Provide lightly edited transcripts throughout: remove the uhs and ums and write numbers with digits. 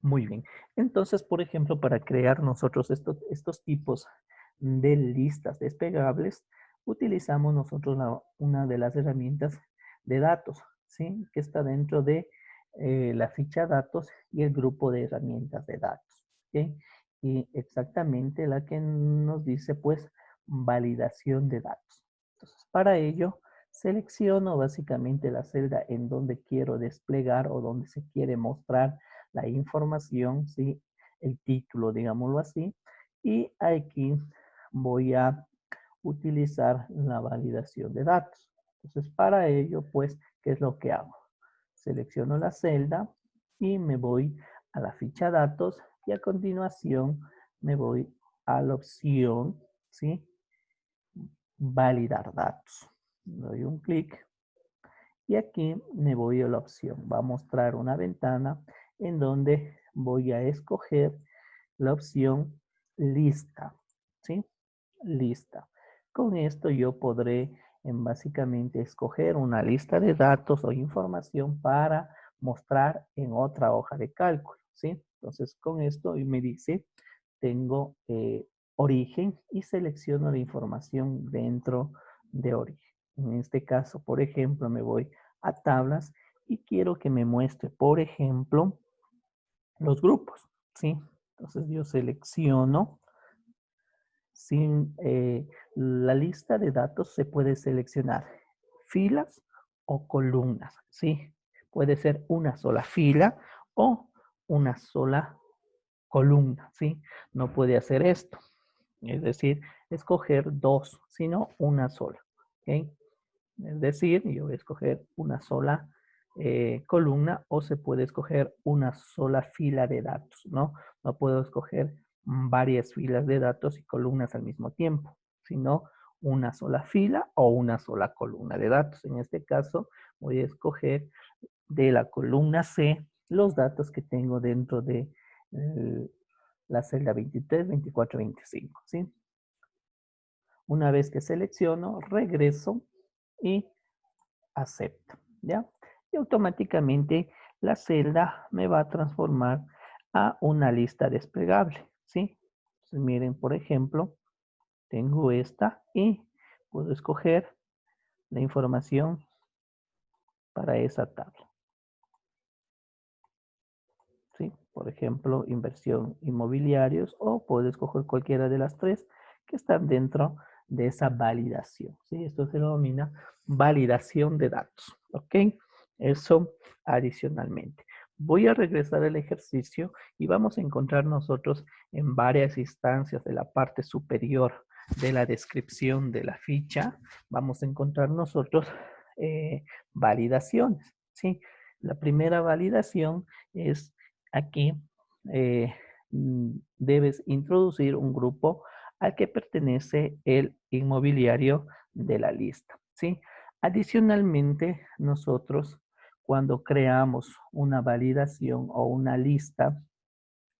Muy bien. Entonces, por ejemplo, para crear nosotros estos tipos de listas despegables, utilizamos nosotros una de las herramientas de datos, ¿sí? Que está dentro de la ficha datos y el grupo de herramientas de datos, ¿ok? Y exactamente la que nos dice, pues, validación de datos. Entonces, para ello, selecciono básicamente la celda en donde quiero desplegar o donde se quiere mostrar la información, ¿sí? El título, digámoslo así, y aquí voy a utilizar la validación de datos. Entonces, para ello, pues, ¿qué es lo que hago? Selecciono la celda y me voy a la ficha datos y a continuación me voy a la opción, ¿sí? Validar datos. Doy un clic y aquí me voy a la opción. Va a mostrar una ventana en donde voy a escoger la opción lista, ¿sí? Lista. Con esto yo podré básicamente escoger una lista de datos o información para mostrar en otra hoja de cálculo, ¿sí? Entonces con esto y me dice, tengo origen y selecciono la información dentro de origen. En este caso, por ejemplo, me voy a tablas y quiero que me muestre, por ejemplo, los grupos, ¿sí? Entonces yo selecciono, sin, la lista de datos se puede seleccionar filas o columnas, ¿sí? Puede ser una sola fila o una sola columna, ¿sí? No puede hacer esto, es decir, escoger dos, sino una sola, ¿ok? Es decir, yo voy a escoger una sola columna o se puede escoger una sola fila de datos, ¿no? No puedo escoger varias filas de datos y columnas al mismo tiempo, sino una sola fila o una sola columna de datos. En este caso, voy a escoger de la columna C los datos que tengo dentro de la celda 23, 24, 25, ¿sí? Una vez que selecciono, regreso y acepto, ¿ya? Y automáticamente la celda me va a transformar a una lista desplegable, ¿sí? Entonces, miren, por ejemplo, tengo esta y puedo escoger la información para esa tabla, ¿sí? Por ejemplo, inversión inmobiliarios o puedo escoger cualquiera de las tres que están dentro de esa validación, ¿sí? Esto se denomina validación de datos, ¿ok? Eso adicionalmente. Voy a regresar al ejercicio y vamos a encontrar nosotros en varias instancias de la parte superior de la descripción de la ficha, vamos a encontrar nosotros validaciones, ¿sí? La primera validación es aquí, debes introducir un grupo al que pertenece el inmobiliario de la lista, ¿sí? Adicionalmente, nosotros cuando creamos una validación o una lista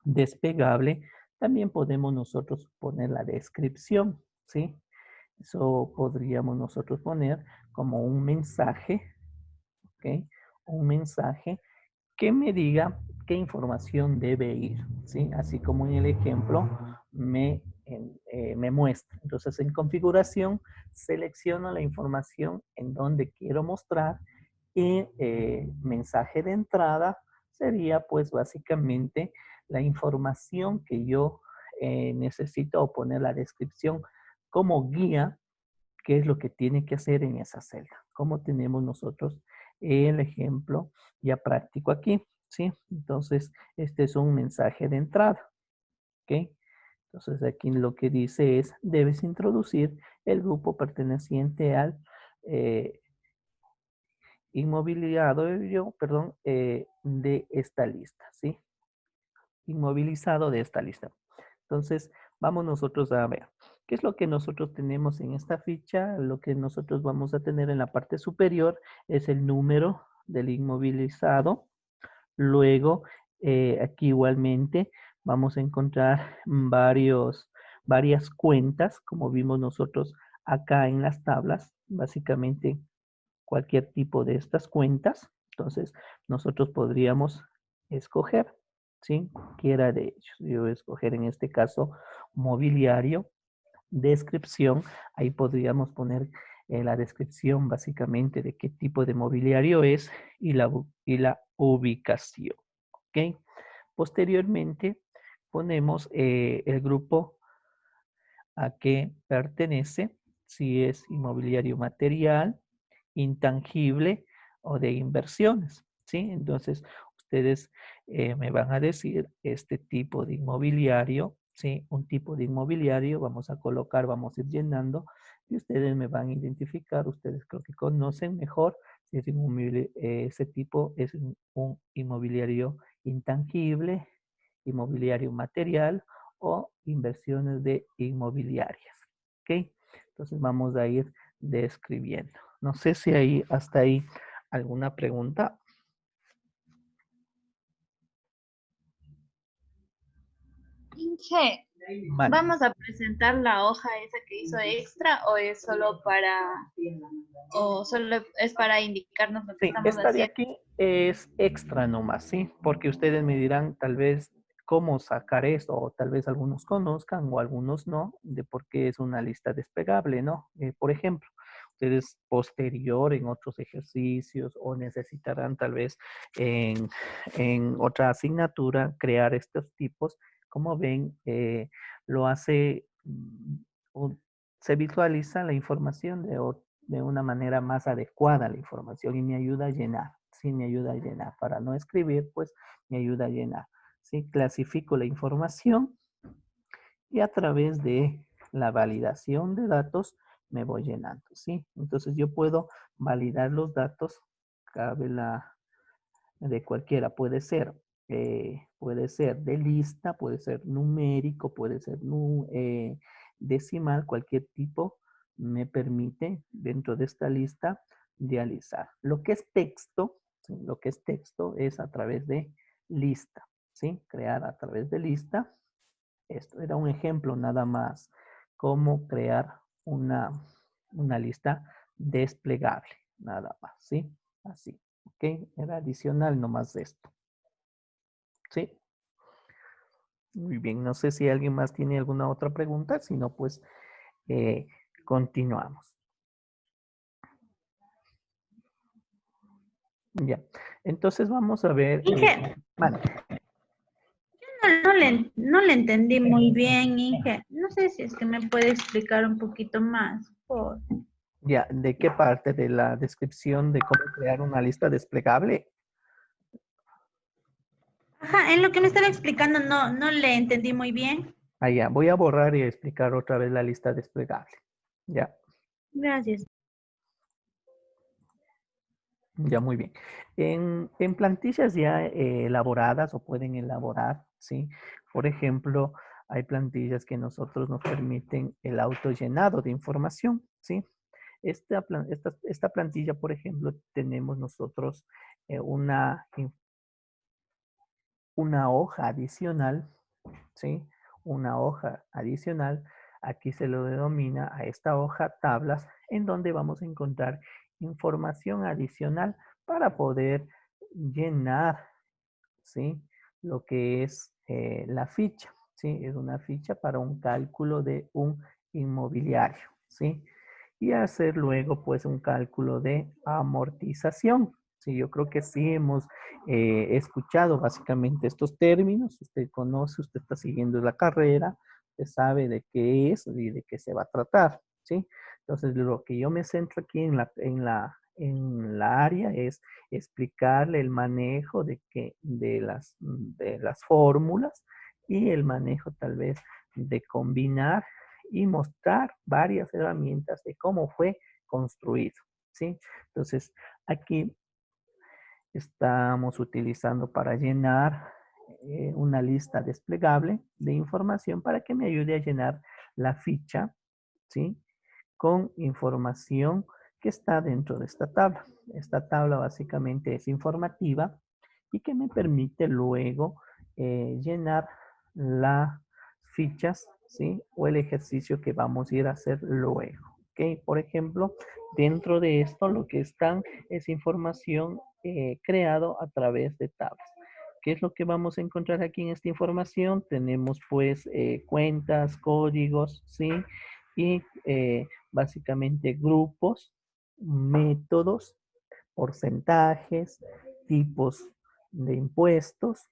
despegable, también podemos nosotros poner la descripción, ¿sí? Eso podríamos nosotros poner como un mensaje, ¿ok? Un mensaje que me diga qué información debe ir, ¿sí? Así como en el ejemplo me muestra. Entonces, en configuración, selecciono la información en donde quiero mostrar y mensaje de entrada sería pues básicamente la información que yo necesito o poner la descripción como guía, qué es lo que tiene que hacer en esa celda. Como tenemos nosotros el ejemplo ya práctico aquí, ¿sí? Entonces, este es un mensaje de entrada, ¿ok? Entonces, aquí lo que dice es, debes introducir el grupo perteneciente al eh, inmobiliario, perdón, de esta lista, ¿sí? Inmovilizado de esta lista. Entonces, vamos nosotros a ver, ¿qué es lo que nosotros tenemos en esta ficha? Lo que nosotros vamos a tener en la parte superior es el número del inmovilizado. Luego, aquí igualmente vamos a encontrar varias cuentas, como vimos nosotros acá en las tablas, básicamente cualquier tipo de estas cuentas. Entonces, nosotros podríamos escoger. ¿sí? Cualquiera de ellos. Yo voy a escoger en este caso mobiliario. Descripción, ahí podríamos poner la descripción básicamente de qué tipo de mobiliario es y la ubicación. ¿Ok? Posteriormente ponemos el grupo a qué pertenece, si es inmobiliario material, intangible o de inversiones, ¿sí? Entonces, ustedes me van a decir este tipo de inmobiliario, ¿sí? Un tipo de inmobiliario, vamos a colocar, vamos a ir llenando y ustedes me van a identificar, ustedes creo que conocen mejor si es ese tipo es un inmobiliario intangible, inmobiliario material o inversiones de inmobiliarias. ¿Ok? Entonces vamos a ir describiendo. No sé si hay hasta ahí alguna pregunta. Inge, Vale. ¿vamos a presentar la hoja esa que hizo extra o es solo para indicarnos lo que Sí, estamos esta de haciendo? aquí es extra nomás, ¿sí? Porque ustedes me dirán tal vez cómo sacar esto, o tal vez algunos conozcan o algunos no, de por qué es una lista desplegable, ¿no? Por ejemplo, ustedes posterior en otros ejercicios o necesitarán tal vez en otra asignatura crear estos tipos. Como ven, lo hace, se visualiza la información de una manera más adecuada la información y me ayuda a llenar, sí, me ayuda a llenar. Para no escribir, pues me ayuda a llenar, sí, clasifico la información y a través de la validación de datos me voy llenando, sí. Entonces yo puedo validar los datos, cabe la de cualquiera, puede ser de lista, puede ser numérico, puede ser decimal, cualquier tipo me permite dentro de esta lista realizar. Lo que es texto, ¿sí? Lo que es texto es a través de lista, ¿sí? Crear a través de lista. Esto era un ejemplo nada más, cómo crear una lista desplegable, nada más, ¿sí? Así, ¿ok? Era adicional nomás de esto, ¿sí? Muy bien, no sé si alguien más tiene alguna otra pregunta, si no, pues eh, continuamos. Ya, entonces vamos a ver, Inge, vale, no le entendí muy bien, Inge. No sé si es que me puede explicar un poquito más. ya, ¿de qué parte de la descripción de cómo crear una lista desplegable? Ajá, en lo que me estaba explicando no le entendí muy bien. Ah, ya, voy a borrar y explicar otra vez la lista desplegable. Ya. Gracias. Ya, muy bien. En plantillas ya elaboradas o pueden elaborar, ¿sí? Por ejemplo, hay plantillas que nosotros nos permiten el autollenado de información, ¿sí? Esta plantilla, por ejemplo, tenemos nosotros una hoja adicional, ¿sí? Una hoja adicional. Aquí se lo denomina a esta hoja tablas, en donde vamos a encontrar información adicional para poder llenar, ¿sí? Lo que es la ficha, ¿sí? Es una ficha para un cálculo de un inmobiliario, ¿sí? Y hacer luego, pues, un cálculo de amortización. Sí, yo creo que sí hemos escuchado básicamente estos términos. Usted conoce, usted está siguiendo la carrera, usted sabe de qué es y de qué se va a tratar, ¿sí? Entonces, lo que yo me centro aquí en la área es explicarle el manejo de las fórmulas y el manejo tal vez de combinar y mostrar varias herramientas de cómo fue construido, ¿sí? Entonces, aquí estamos utilizando para llenar una lista desplegable de información para que me ayude a llenar la ficha, ¿sí? Con información que está dentro de esta tabla. Esta tabla básicamente es informativa y que me permite luego llenar las fichas, ¿sí? O el ejercicio que vamos a ir a hacer luego. ¿Ok? Por ejemplo, dentro de esto lo que están es información creado a través de tablas. ¿qué es lo que vamos a encontrar aquí en esta información? Tenemos pues cuentas, códigos, ¿sí? Y básicamente grupos, métodos, porcentajes, tipos de impuestos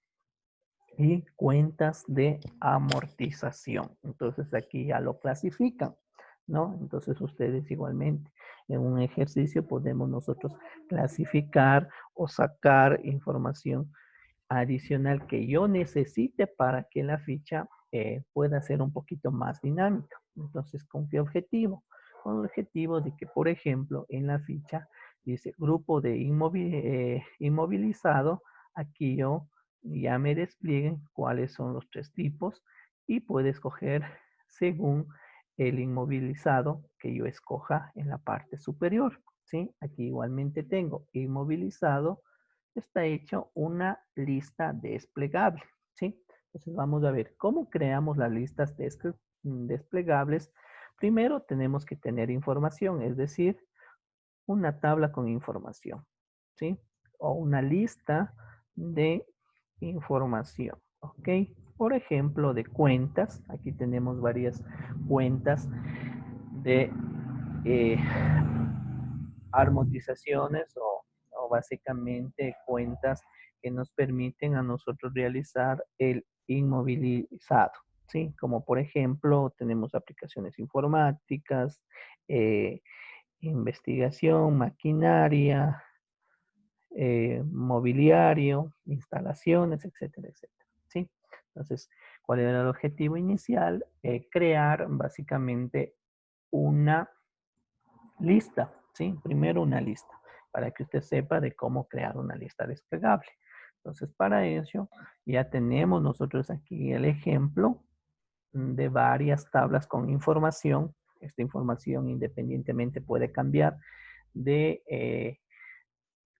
y cuentas de amortización. Entonces aquí ya lo clasifican, ¿no? Entonces ustedes igualmente en un ejercicio podemos nosotros clasificar o sacar información adicional que yo necesite para que la ficha pueda ser un poquito más dinámica. Entonces, ¿con qué objetivo? Con el objetivo de que, por ejemplo, en la ficha dice grupo de inmovilizado, aquí yo ya me desplieguen cuáles son los tres tipos y puedo escoger según el inmovilizado que yo escoja en la parte superior, ¿sí? Aquí igualmente tengo inmovilizado, está hecho una lista desplegable, ¿sí? Entonces vamos a ver cómo creamos las listas desplegables. Primero tenemos que tener información, es decir, una tabla con información, ¿sí? O una lista de información, ¿ok? Por ejemplo, de cuentas. Aquí tenemos varias cuentas de eh, amortizaciones o básicamente cuentas que nos permiten a nosotros realizar el inmovilizado, ¿sí? Como por ejemplo, tenemos aplicaciones informáticas, eh, investigación, maquinaria, mobiliario, instalaciones, etcétera, etcétera, ¿sí? Entonces, ¿cuál era el objetivo inicial? Crear básicamente una lista, ¿sí? Primero una lista, para que usted sepa de cómo crear una lista desplegable. Entonces, para eso ya tenemos nosotros aquí el ejemplo de varias tablas con información. Esta información independientemente puede cambiar de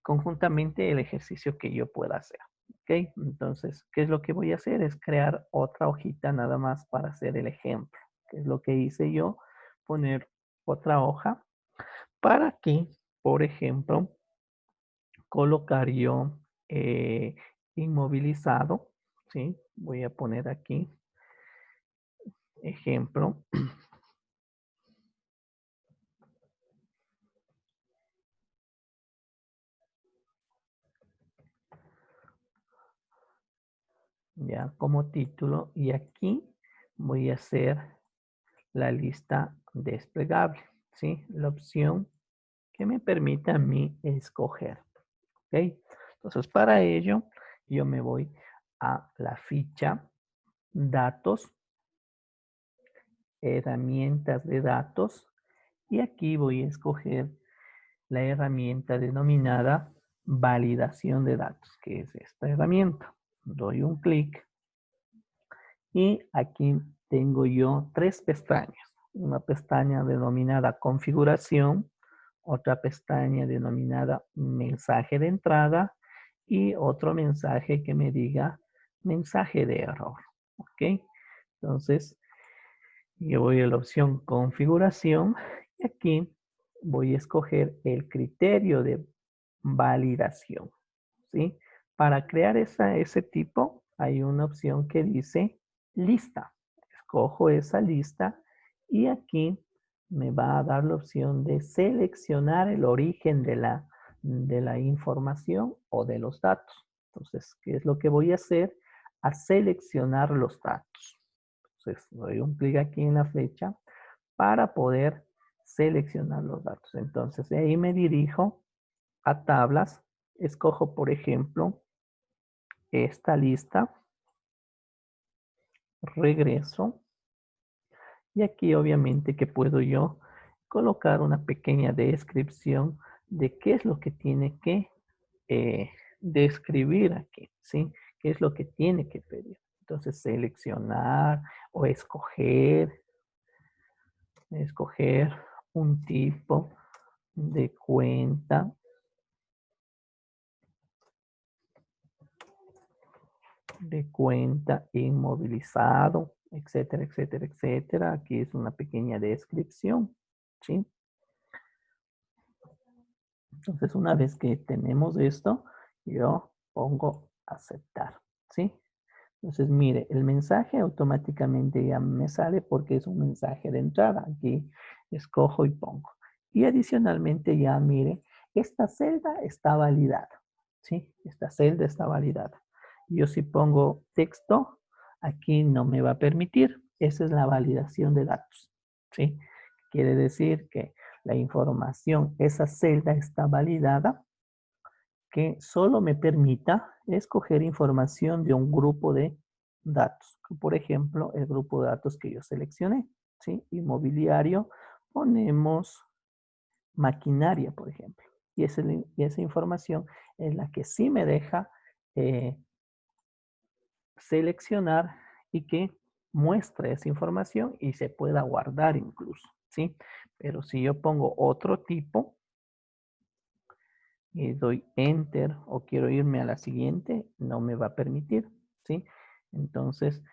conjuntamente el ejercicio que yo pueda hacer. ¿Ok? Entonces, ¿qué es lo que voy a hacer? Es crear otra hojita nada más para hacer el ejemplo. ¿Qué es lo que hice yo? Poner otra hoja para que, por ejemplo, colocar yo inmovilizado, ¿sí? Voy a poner aquí ejemplo. Ya como título y aquí voy a hacer la lista desplegable, ¿sí? La opción que me permite a mí escoger, ¿ok? Entonces para ello yo me voy a la ficha datos, herramientas de datos y aquí voy a escoger la herramienta denominada validación de datos, que es esta herramienta. Doy un clic y aquí tengo yo tres pestañas. Una pestaña denominada configuración, otra pestaña denominada mensaje de entrada y otro mensaje que me diga mensaje de error. ¿Ok? Entonces, yo voy a la opción configuración y aquí voy a escoger el criterio de validación, ¿sí? Para crear ese tipo hay una opción que dice lista. Escojo esa lista y aquí me va a dar la opción de seleccionar el origen de la información o de los datos. Entonces, ¿qué es lo que voy a hacer? A seleccionar los datos. Entonces, doy un clic aquí en la flecha para poder seleccionar los datos. Entonces, de ahí me dirijo a tablas. Escojo, por ejemplo, esta lista. Regreso. Y aquí obviamente que puedo yo colocar una pequeña descripción de qué es lo que tiene que describir aquí, ¿sí? ¿Qué es lo que tiene que pedir? Entonces, seleccionar o escoger un tipo de cuenta inmovilizado, etcétera, etcétera, etcétera. Aquí es una pequeña descripción, ¿sí? Entonces, una vez que tenemos esto, yo pongo aceptar, ¿sí? Entonces, mire, el mensaje automáticamente ya me sale porque es un mensaje de entrada. Aquí escojo y pongo. Y adicionalmente ya, mire, esta celda está validada, ¿sí? Esta celda está validada. Yo si pongo texto, aquí no me va a permitir. Esa es la validación de datos, ¿sí? Quiere decir que la información, esa celda está validada, que solo me permita escoger información de un grupo de datos. Por ejemplo, el grupo de datos que yo seleccioné, ¿sí? Inmobiliario, ponemos maquinaria, por ejemplo. Y esa información es la que sí me deja eh, seleccionar y que muestre esa información y se pueda guardar incluso, ¿sí? Pero si yo pongo otro tipo, y doy enter o quiero irme a la siguiente, no me va a permitir, ¿sí? Entonces,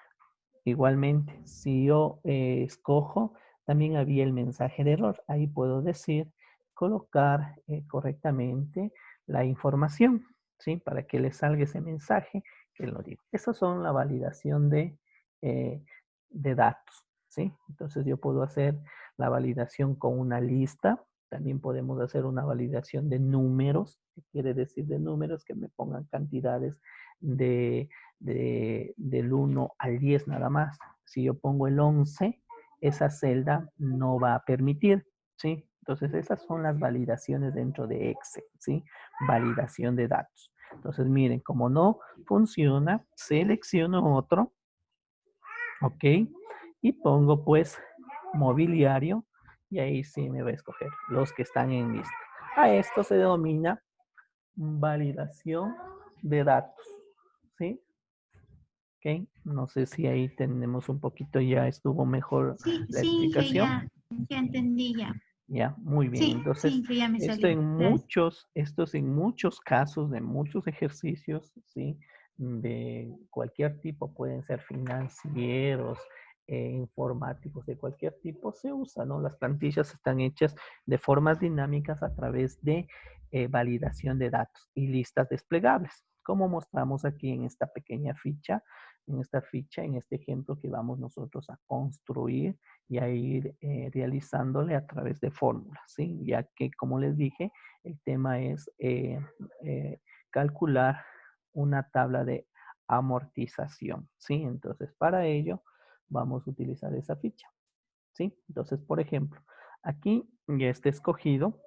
igualmente, si yo escojo, también había el mensaje de error. Ahí puedo decir, colocar correctamente la información, ¿sí? Para que le salga ese mensaje que lo digo. Esas son la validación eh, de datos, ¿sí? Entonces yo puedo hacer la validación con una lista. También podemos hacer una validación de números. ¿Qué quiere decir de números? Que me pongan cantidades de del 1 al 10 nada más. Si yo pongo el 11, esa celda no va a permitir, ¿sí? Entonces, esas son las validaciones dentro de Excel, ¿sí? Validación de datos. Entonces, miren, como no funciona, selecciono otro, ¿ok? Y pongo, pues, mobiliario, y ahí sí me va a escoger los que están en lista. A esto se denomina validación de datos, ¿sí? Ok, no sé si ahí tenemos un poquito, ya estuvo mejor Sí, la sí, Inge, explicación. ya entendí ya. Ya, muy bien. Sí, sí, Entonces, Inge, ya me salió. Gracias. esto es en muchos casos, de muchos ejercicios, ¿sí? De cualquier tipo, pueden ser financieros, informáticos, de cualquier tipo, se usa, ¿no? Las plantillas están hechas de formas dinámicas a través de validación de datos y listas desplegables, como mostramos aquí en esta pequeña ficha, en este ejemplo que vamos nosotros a construir y a ir realizándole a través de fórmulas, ¿sí? Ya que, como les dije, el tema es eh, calcular una tabla de amortización, ¿sí? Entonces, para ello, vamos a utilizar esa ficha, ¿sí? Entonces, por ejemplo, aquí ya está escogido,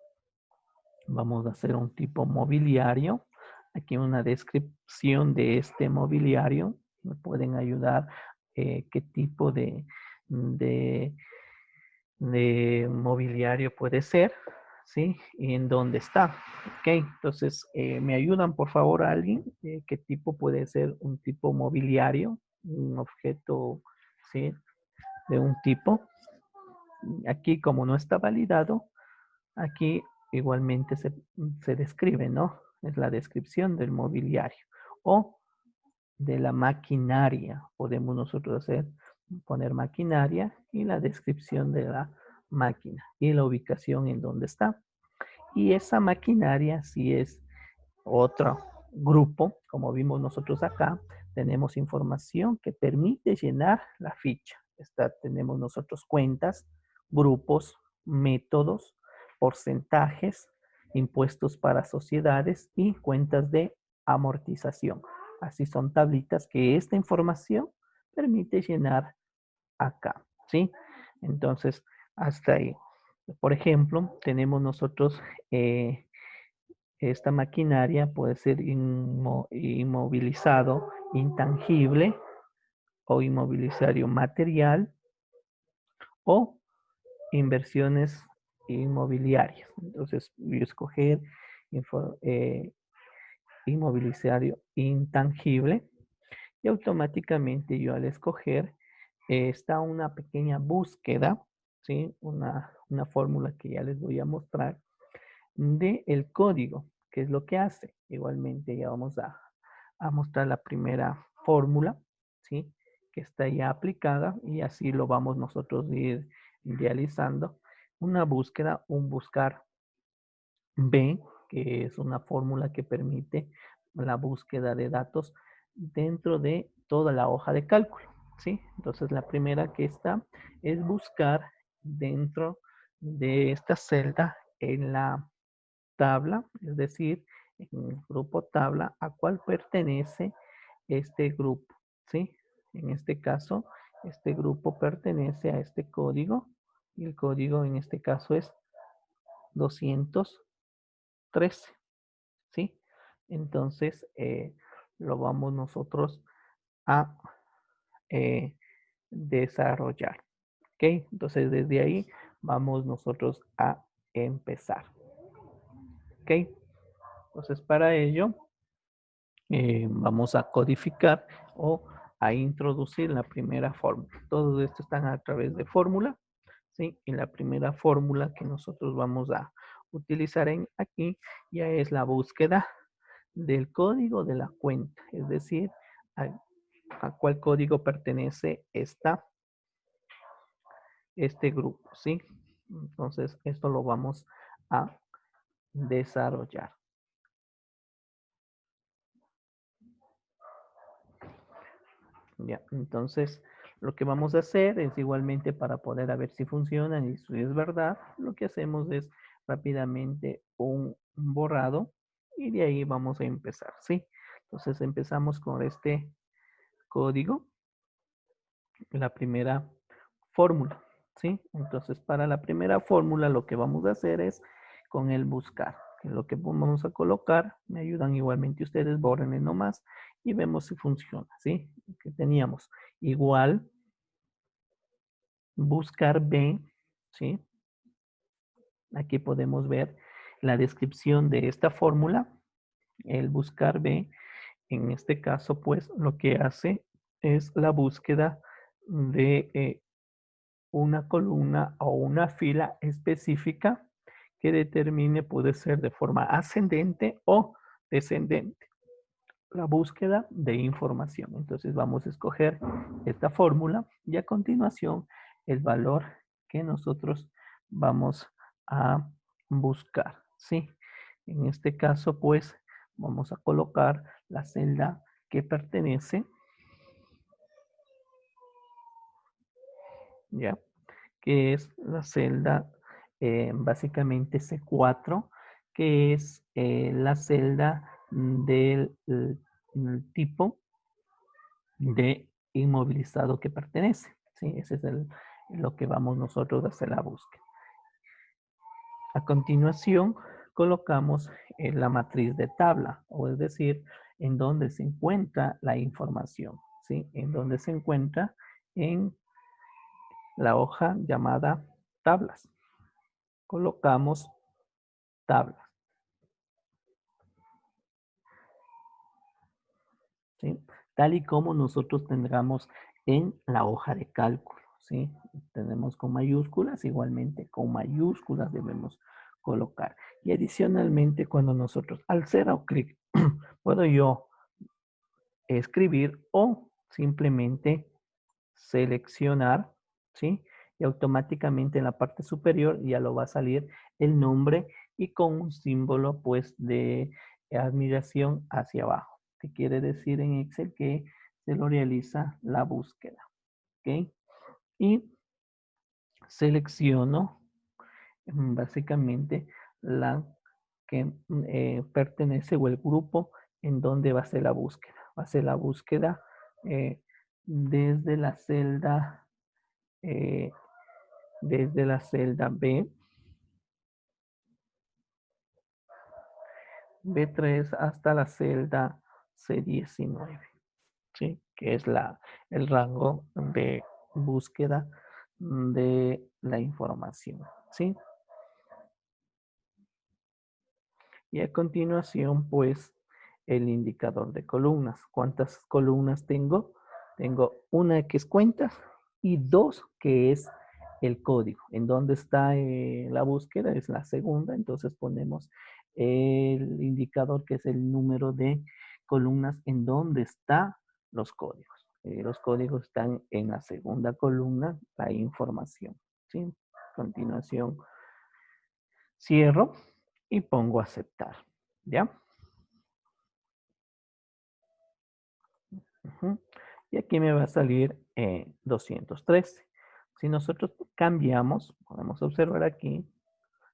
vamos a hacer un tipo mobiliario, aquí una descripción de este mobiliario, me pueden ayudar qué tipo de mobiliario puede ser, ¿sí? Y en dónde está. Ok, entonces, ¿me ayudan por favor a alguien? ¿Qué tipo puede ser un tipo mobiliario? Un objeto, ¿sí? De un tipo. Aquí, como no está validado, aquí igualmente se describe, ¿no? Es la descripción del mobiliario. O de la maquinaria. Podemos nosotros poner maquinaria y la descripción de la máquina y la ubicación en donde está. Y esa maquinaria, si es otro grupo, como vimos nosotros acá, tenemos información que permite llenar la ficha. Tenemos nosotros cuentas, grupos, métodos, porcentajes, impuestos para sociedades y cuentas de amortización. Así son tablitas que esta información permite llenar acá, ¿sí? Entonces, hasta ahí. Por ejemplo, tenemos nosotros esta maquinaria puede ser inmovilizado, intangible o inmovilizario material o inversiones inmobiliarias. Entonces, voy a escoger inmobilizario intangible y automáticamente yo al escoger está una pequeña búsqueda, ¿sí? Una fórmula que ya les voy a mostrar de el código, que es lo que hace. Igualmente ya vamos a mostrar la primera fórmula, ¿sí? Que está ya aplicada y así lo vamos nosotros a ir realizando. Una búsqueda, un buscar B, que es una fórmula que permite la búsqueda de datos dentro de toda la hoja de cálculo, ¿sí? Entonces, la primera que está es buscar dentro de esta celda en la tabla, es decir, en el grupo tabla, a cuál pertenece este grupo, ¿sí? En este caso, este grupo pertenece a este código y el código en este caso es 213, ¿sí? Entonces, lo vamos nosotros a desarrollar, ¿ok? Entonces, desde ahí vamos nosotros a empezar, ¿ok? Entonces, para ello, vamos a codificar o a introducir la primera fórmula. Todo esto están a través de fórmula, ¿sí? Y la primera fórmula que nosotros vamos a utilizar aquí ya es la búsqueda del código de la cuenta, es decir, a cuál código pertenece este grupo, ¿sí? Entonces, esto lo vamos a desarrollar. Ya, entonces lo que vamos a hacer es igualmente para poder a ver si funcionan y si es verdad, lo que hacemos es rápidamente un borrado y de ahí vamos a empezar, ¿sí? Entonces empezamos con este código, la primera fórmula, ¿sí? Entonces para la primera fórmula lo que vamos a hacer es con el buscar, que lo que vamos a colocar, me ayudan igualmente ustedes, bórrenle nomás y vemos si funciona, ¿sí? Que teníamos igual buscar B, ¿sí? Aquí podemos ver la descripción de esta fórmula. El buscar B, en este caso, pues lo que hace es la búsqueda de una columna o una fila específica que determine, puede ser de forma ascendente o descendente, la búsqueda de información. Entonces vamos a escoger esta fórmula y a continuación el valor que nosotros vamos a buscar, ¿sí? En este caso, pues, vamos a colocar la celda que pertenece, ¿ya? Que es la celda básicamente C4, que es la celda del tipo de inmovilizado que pertenece. ¿Sí? Ese es lo que vamos nosotros a hacer la búsqueda. A continuación, colocamos la matriz de tabla, o es decir, en donde se encuentra la información. ¿Sí? En donde se encuentra en la hoja llamada tablas. Colocamos tablas. ¿Sí? Tal y como nosotros tendremos en la hoja de cálculo, ¿sí? Tenemos con mayúsculas, igualmente con mayúsculas debemos colocar. Y adicionalmente, cuando nosotros, al hacer clic, puedo yo escribir o simplemente seleccionar, ¿sí? Y automáticamente en la parte superior ya lo va a salir el nombre y con un símbolo, pues, de admiración hacia abajo, que quiere decir en Excel que se lo realiza la búsqueda, ¿ok? Y selecciono básicamente la que pertenece o el grupo en donde va a ser la búsqueda. Va a ser la búsqueda desde la celda eh, desde la celda B3 hasta la celda C19, ¿sí? Que es el rango de búsqueda de la información, ¿sí? Y a continuación, pues, el indicador de columnas. ¿Cuántas columnas tengo? Tengo una que es cuentas y dos que es el código. En dónde está la búsqueda es la segunda, entonces ponemos el indicador que es el número de columnas en donde están los códigos. Los códigos están en la segunda columna, la información. ¿Sí? A continuación, cierro y pongo aceptar. ¿Ya? Ujú. Y aquí me va a salir 213. Si nosotros cambiamos, podemos observar aquí,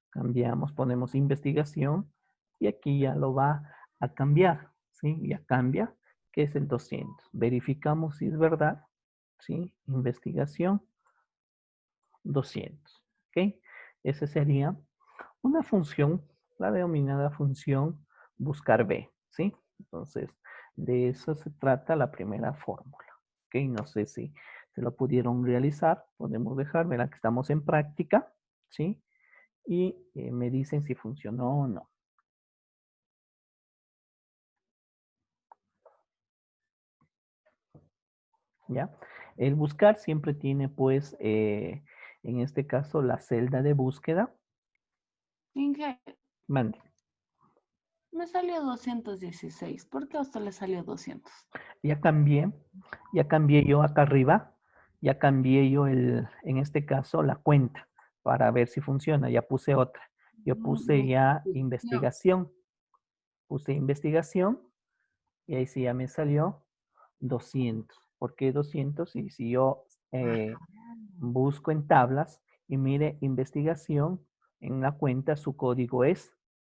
cambiamos, ponemos investigación y aquí ya lo va a cambiar, ¿sí? Ya cambia, que es el 200. Verificamos si es verdad, ¿sí? Investigación 200, ¿ok? Esa sería una función, la denominada función buscar B, ¿sí? Entonces, de eso se trata la primera fórmula, ¿ok? No sé si se lo pudieron realizar, podemos dejar, verán que estamos en práctica, ¿sí? Y me dicen si funcionó o no, ¿ya? El buscar siempre tiene, pues, en este caso, la celda de búsqueda. Inge, Mande. me salió 216. ¿Por qué a usted le salió 200? Ya cambié, ya cambié yo acá arriba, ya cambié yo en este caso, la cuenta para ver si funciona. Ya puse otra. Yo puse ya investigación. Puse investigación y ahí sí ya me salió 200. ¿Por qué 200? Y si yo busco en tablas y mire investigación, en la cuenta su código es